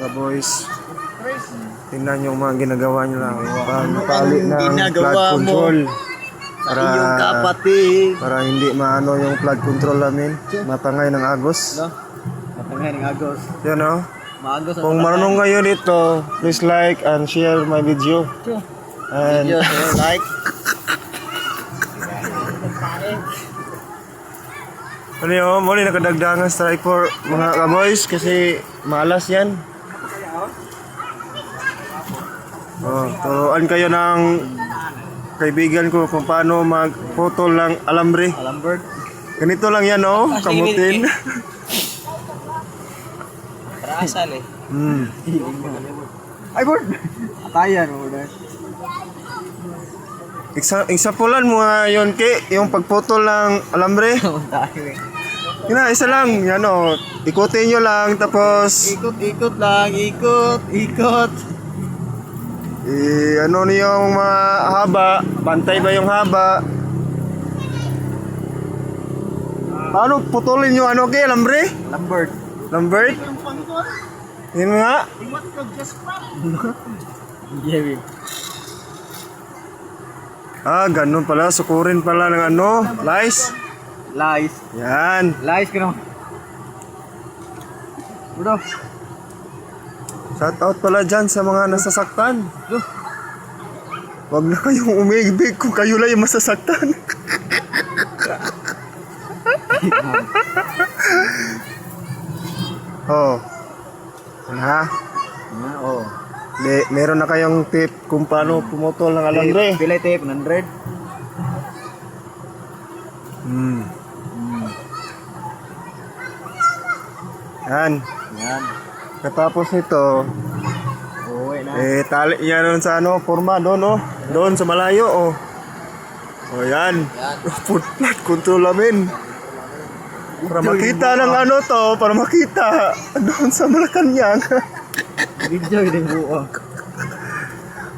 ka-boys. Tingnan yung mga ginagawa nila. Pagpali ng ginagawa flood control. Para iyong kapatid. Para hindi maano yung flood control namin. Matangay ng agos. No? Matangay ng agos. Yan o. Maagos ang Kung marunong ngayon dito, please like and share my video. And video, like. ano yun, muli nakadagdangan strike for mga ka-boys kasi malas yan. Turuan kayo ng kaibigan ko kung paano magputol ng alambre. Alambert. Ganito lang yan kamutin. Para asal eh. Ay, board! Atayan mo na. Eksapulan mo nga yun, yung pagputol ng alambre. Yun na, isa lang. Yan ikutin nyo lang, tapos Ikot lang, ikot. ano niyo yung mga haba, pantay ba yung haba? Paano putulin yung alambre? Lambert. Lambert? Yun nga. Jerry. Ganun pala. Sukurin pala ng lice. Lies. Yan. Lies ka naman. Bro. Shout out pala dyan sa mga nasasaktan. Wag na kayong umibig kung kayo lang yung masasaktan. Ano ha? Oo. Meron na kayong tip kung paano pumutol ng alambre. Pilay tape, 100. Yan. Yan. Katapos nito, Uwi na. tali niya doon sa forma doon doon sa malayo yan. Flood control namin. Para makita ng para makita doon sa Malacanang. Video din buo.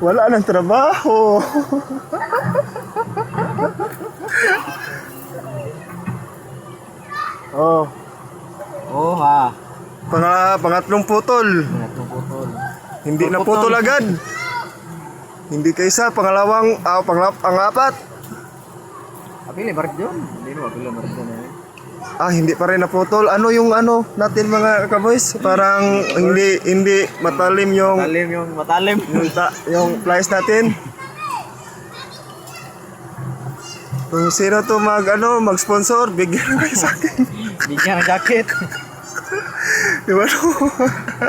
Wala nang trabaho. Oo ha. Pangatlong putol. Putol. Hindi na putol agad. Hindi kaysa pangalawang, pang-apat. Apili Mark John. Hindi no, apili Mark John. Hindi pa rin naputol. Ano yung natin mga ka-boys? Parang hindi matalim yung Matalim. yung flies natin. Kung sino to mag-sponsor, bigyan na kayo sa akin. Bigyan ng jacket. Di ba?